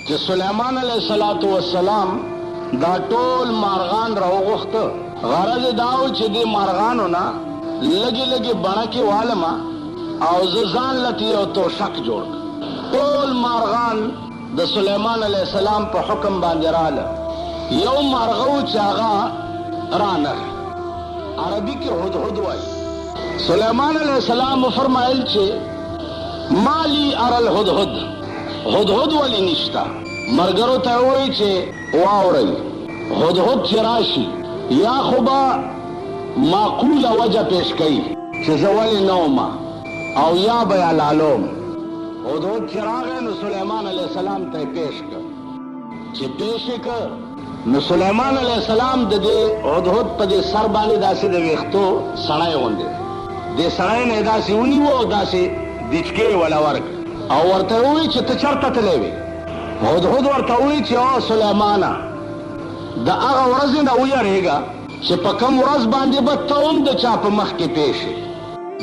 چې سلیمان علیه السلام دا ټول مارغان راوغوښته. غرض دا و چې دې مارغانو نه لږې لږې بڼکې والمه او زه ځان لته یو توشک جوړ کړم. ټول مارغان د سلیمان علیه السلام په حکم باندې راله. یو مارغه و چې هغه رانر، عربي کې هدهد وایي. سلیمان علیه السلام وفرمایل چې مالی ار الهدهد، هدهد ولی نشته. مرګرو ته وایي چې واورئ هدهد چې راشي یا خو به معقوله وجه پیش کوي چې زه ولې نه ومه او یا به یې لالوم. هدهد چې راغی نو سلیمان علیه السلام ته یې پیش کړ. چې پیش یې کړ نو سلیمان علیه السلام د دې هدهد په دې سر باندې داسې د ویښتو سړی غوندې دې سړی نه یې داسې ونیو او داسې دچکې یې وله ورکړ او ورته ووایي چې ته چېرته تللی وې؟ هدهد ورته وایي چې او سلیمانه د هغه ورځې نه ویرېږه چې په کوم ورځ باندې به ته هم د چا په مخ کې پیش یې.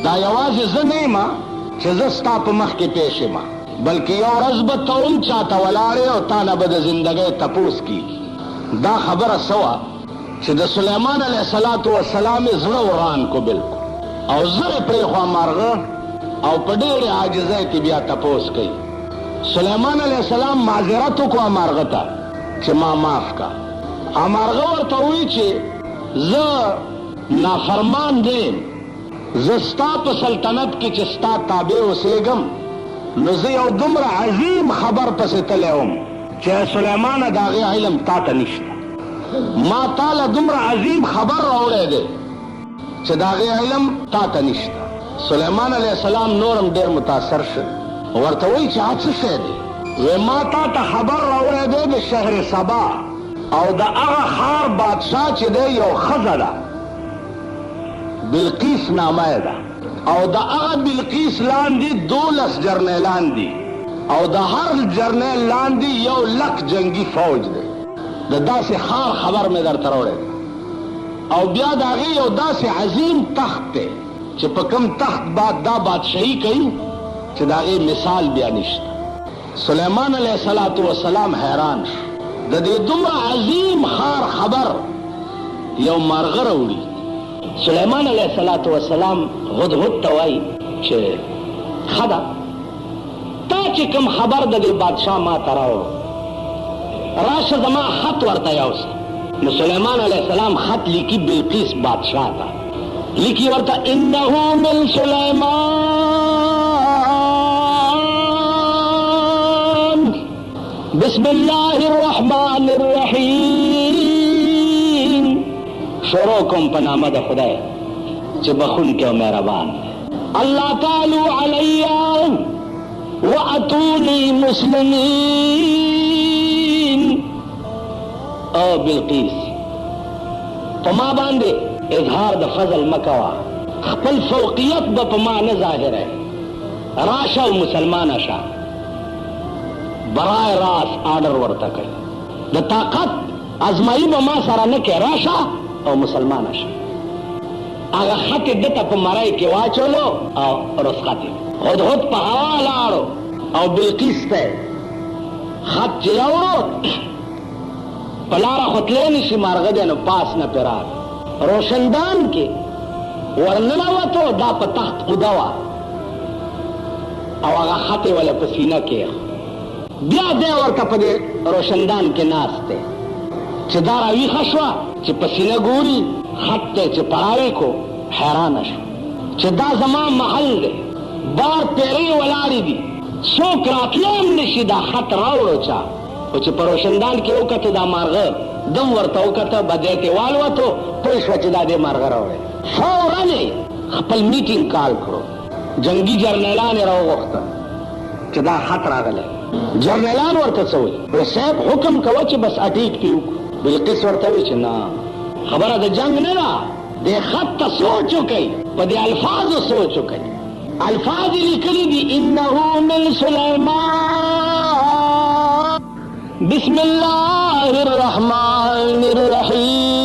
دا یوازې زه نه یم چې زه ستا په مخ کې پیش یم، بلکې یو ورځ به ته هم چاته ولاړې او تا نه به د زندګۍ تپوس کېږي. دا خبره څه وه چې د سلیمان علیه السلام یې زړه وران کو بالکل او زر یې پرېښوه مارغه او په ډېرې عاجزۍ کې بیا تپوس کوي. سلیمان علیه السلام معذرت وکړه مارغه ته چې ما معاف کا. مارغه ورته وایي چې زه نافرمان دیم، زه ستا په سلطنت کې چې ستا تابع اوسېږم نو زه یو دومره عظیم خبر پسې تللی وم چې سلیمانه د هغې علم تا ته نشته. ما تا له دومره عظیم خبر راوړی دی چې د هغې علم تا ته نشته. سلیمان علیه السلام نورم ډېر متاثر شو. ورته وایي چې هغه څه شی دی؟ وی ما تا ته خبر راوړی دی د شهر سبا او د هغه ښار بادشاه چې دی یو ښځه ده، بلقیس نامه یې ده او د هغه بلقیس لاندې 12 جرنیلان دي او د هر جرنیل لاندې 1,00,000 جنگي فوج دی. د داسې ښار خبر مې درته راوړی دی او بیا د هغې یو داسې عظیم تخت دی چې په کوم تخت بعد دا بادشاهي کوي چې د هغې مثال بیا نشته. سلیمان علیه السلام حیران شو. د دې دومره عظیم ښار خبر یو مارغه راوړي. سلیمان علیه السلام هدهد ته وایي چې ښه ده تا چې کوم خبر د دې بادشاه ما ته راوړو راشه زما خط ورته یوسه. نو سلیمان علیه السلام خط لیکي بلقیس بادشاه ته، لیکي ورته انه من سلیمان بسم الله الرحمن الرحیم. شروع کوم په نامه د خدای چې بخونکی او مهربان. الله تعالی علی واتونی مسلمین. او بلقیس په ما باندې اظهار د فضل مکوه، خپل فوقیت به په ما نه ظاهره، راشه او مسلمانه شه. برای راست آرڈر ورته کوي د طاقت ازمایي به ما سره نه کوي، راشه او مسلمانه شه. هغه خط یې دته په مرۍ کې واچولو او رخصت یې هدهد په هوا لاړو او بلقیس ته خط چې راوړو په لاره خو تلی نه شي، مارغه دی نو پاس نه پرې راغی. روشندان کې ورننوتو دا په تخت اوده وه او هغه خط یې ولې په سینه کې بیا دی ورته په دې روشندان کې ناست دی چې دا راویښه شوه چې په سینه ګوري خط دی چې پړاوی کو حیرانه شو چې دا زما محل دی، بار پیرې ولاړې دي، څوک راتلی هم نشي دا خط راوړو چا. خو چې په روشندان کې وکتو دا مارغه دم ورته وکته بدی کې والوتو پوه شوه چې دا دې مارغه راوړی. فورا یې خپل میټینګ کال کړو، جنګي جرنیلان یې راوغوښتل چې دا خط راغلی. جرنیلان ورته څه وایي؟ وایي صاحب حکم کوه چې بس اټیک پې وکړو. بلقیس ورته وایي چې نه خبره د جنگ نه ده، دې خط ته سوچ وکئ، په دې الفاظو سوچ وکئ. الفاظ یې لیکلي دي انه من سلیمان بسم الله الرحمن الرحیم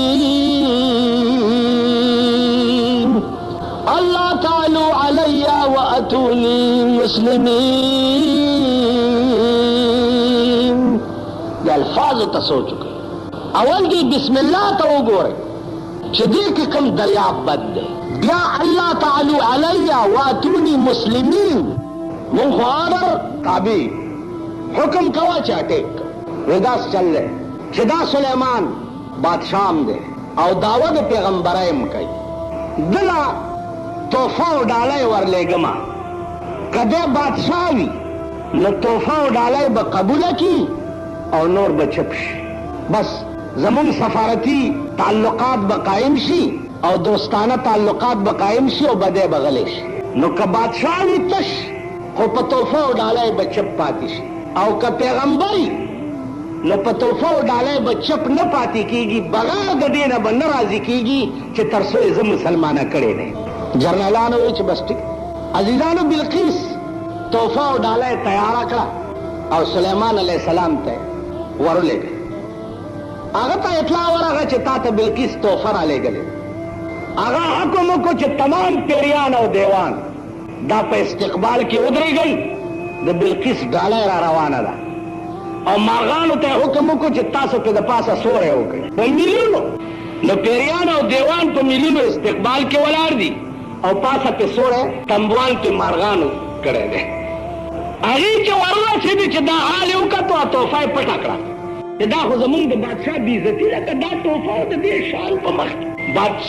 اللہ تعالی علی واتونی مسلمین. د الفاظو ته سوچ وکړئ. اول کې بسم الله ته وګورئ چې دې کې کوم دریاب بد دی. بیا الله تعالی علی واتونی مسلمین، مونږ خو امر تابع حکم کوا چې اٹیک وداس چل رہے چې دا سلیمان بادشاہم دی او دعوه د پیغمبرایم کوي. دلا توفه او ډالۍ ورلېږمه، کده بادشاہ وي نو توفه او ډالۍ به قبوله کی او نور به چپ شي. بس زمون سفارتی تعلقات به قائم شي او دوستانه تعلقات به قائم شي او بده به غلی شي. نو که بادشاہ وي تش خو په توفه او ډالۍ به چپ پاتې شي، او که پیغمبري نو په توفه او ډالۍ به چپ نه پاتې کیږي، بغیر د دې نه به نه راضي کیږي چې تر څو یې زه مسلمانه کړی دی. جرنالانو وی چې بس ټیک. عزیزانو بلقیس توفه او ډالۍ تیاره کړه او سلیمان علیہ السلام ته ورولېږه. هغه ته اطلاع ورغه چې تا ته بلقیس توفه رالیږلې. هغه حکم وکړو چې تمام پیریان او دیوان دا په استقبال کې ودرېږئ، د بلقیس ډالۍ را روانه ده. او مارغانو ته حکم وکړو چې تاسو په د پاسه سوری وکړئ په میلیونو. نو پیریان او دیوان په میلیونو استقبال کې ولاړ دي او پاسه په سوری تنبوان په مارغانو کړی دی. هغې چې وررسېدي چې دا حال یې وکتو او تحفه یې پټه کړه چې دا خو زمونږ د بادشاه بېعزتي ده، که دا تحفه او د دې شان په مخ کې.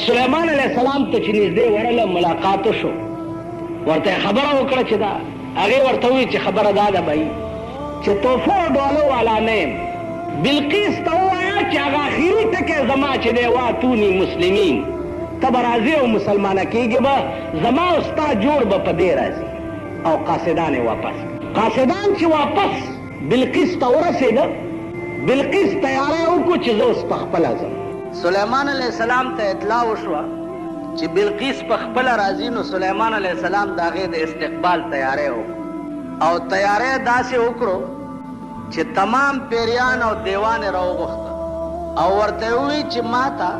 سلیمان علیه السلام ته چې نږدې ورله ملاقات وشو، ورته یې خبره وکړه چې دا هغې ورته وویل چې خبره دا ده بهي چې تحفه او ډالو والا نه یم. بلقیس ته ووایه چې هغه اخري ټکی زما چې دی واتوني مسلمین، ته به راځې او مسلمانه کېږې به، زما او ستا جوړ به په دې راځي. او قاصدان یې واپس قاصدان چې واپس بلقیس ته ورسېده، بلقیس تیاری وکړو چې زه اوس په خپله ځم. سلیمان علیہ السلام ته اطلاع وشوه چې بلقیس په خپله راځي. نو سلیمان علیہ السلام د هغې د استقبال تیاری وکړو او تیاری داسې وکړو چې تمام پیریان او دیوان یې راوغوښته او ورته یې ووایي چې ما ته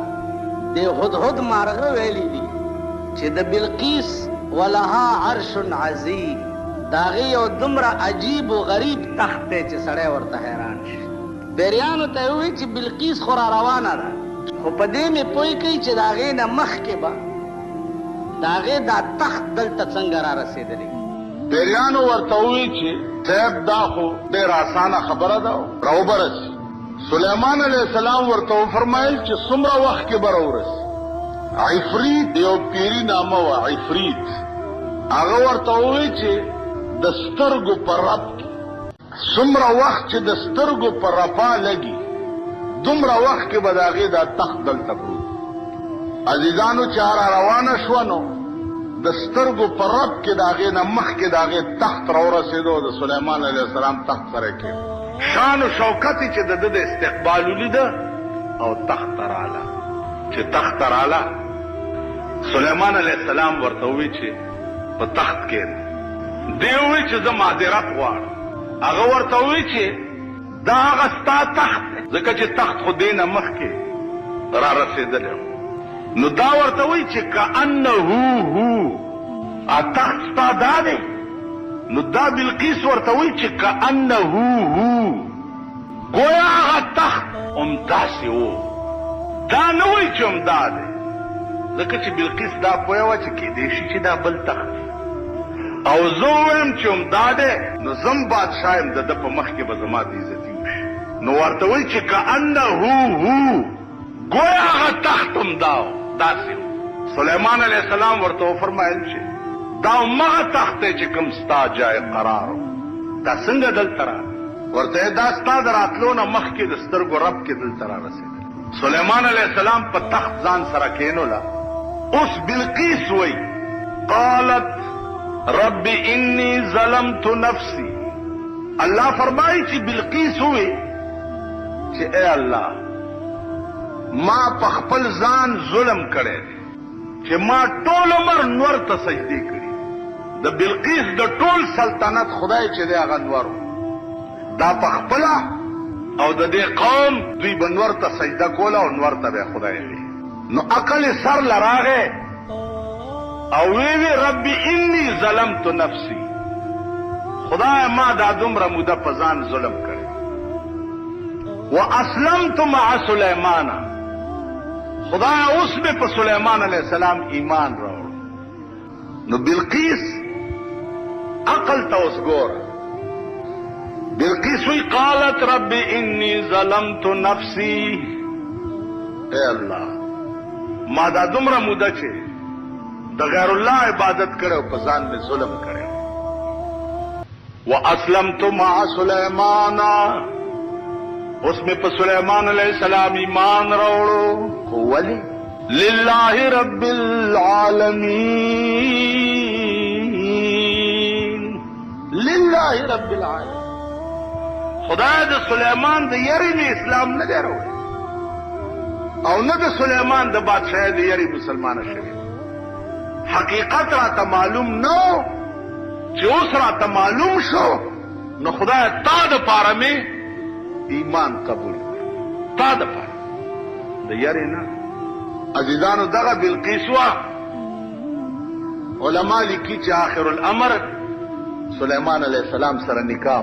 د هدهد مارغه ویلي دي چې د بلقیس ولها عرش عظیم، د هغې یو دومره عجیب و غریب تخت دی چې سړی ورته حیران شي. پیریانو ته یې ووایي چې بلقیس خو را روانه ده، خو په دې مې پوه کوي چې د هغې نه مخکې به د هغې دا تخت دلته څنګه را رسېدلی. پیریانو ورته ووایي چې صاحب دا خو ډېره اسانه خبره ده، راوبرسي. سلیمان علیہ السلام ورته وفرمایل چې څومره وخت کې به راورسي. عفریت یو پیری نامه وه، عفریت. هغه ورته ووایي چې د سترګو په رپ کې څومره وخت چې د سترګو په رپا لګي دومره وخت کې به د هغې دا تخت دلته پروت. عزیزانو چې را روانه شوه نو د سترګو په رب کې د هغې نه مخکې د هغې تخت راورسېدو او د سلیمان علیه السلام تخت سره کې شان و شوکت چې د ده د استقبال ولیده او تخت ته راله. چې تخت ته راله سلیمان علیه السلام ورته ووایي چې په تخت کښېنه. دی ووایي چې زه معذرت غواړم. هغه ورته ووایي چې دا هغه ستا تخت دی، ځکه چې تخت خو دې نه مخکې را رسېدلی و. نو دا ورته وایي چې کأنه هو تخت ستا دا دی. نو دا بلقیس ورته وایي چې کأنه هو گویا هغه تخت همداسې و، دا نه وایي چې همدا دی، ځکه چې بلقیس دا پوهه وه چې کیدی شي چې دا بل تخت او زه ووایم چې همدا دی، نو زم بادشاه یم، د ده په مخ کې به زما د عزتي وشي. نو ورته وایي چې کأنه هو گویا هغه تخت همدا و، داسې و. سلیمان علیہ السلام ورته وفرمایل چې دا همغه تخت دی چې کوم ستا جای قرار و، دا څنګه دلته راغلی؟ ورته دا ستا د راتلو نه مخکې د سترګو رب کې دلته را رسېدلی. سلیمان علیہ السلام په تخت ځان سره کېنوله. اوس بلقیس وایي قالت رب انی ظلمت نفسی. الله فرمایي چې بلقیس وایي چې اے الله ما په خپل ځان ظلم کړی دی چې ما ټول عمر نور ته سجدې کړي. د بلقیس د ټول سلطنت خدای چې دی هغه نور دا په خپله او د دې قوم دوی به نور ته سجده کوله او نور ته به خدای وي. نو عقل یې سر له راغی او وی ربي انی ظلمت نفسی، خدای ما دا دومره موده په ځان ظلم کړی. واسلمت مع سلیمان، خدایا اس میں پہ سلیمان علیہ السلام ایمان راوڑ. نو بلقیس عقل تا اس گور بلقیس ہوئی قالت رب انی ظلمت نفسی، اے اللہ ما دا دمرا مودا چھے دا غیر اللہ عبادت کرے پزان میں ظلم کرے. واسلمت مع سلیمان، اس میں پہ سلیمان علیہ السلام ایمان روڑو. ولی للہ رب العالمین، للہ رب العالمین، خدا دا سلیمان دا یری میں اسلام نہ دے روڑے او نہ دا سلیمان دا بادشاہ دا یری مسلمان شریف. حقیقت راتا معلوم نو جو اس راتا معلوم شو نو خدا تا دا پارا میں ایمان قبول تا دا پارا دا یری نا. عزیزانو دغا بلقیسوا علماء لکی چی آخر الامر سلیمان علیہ السلام سر نکاح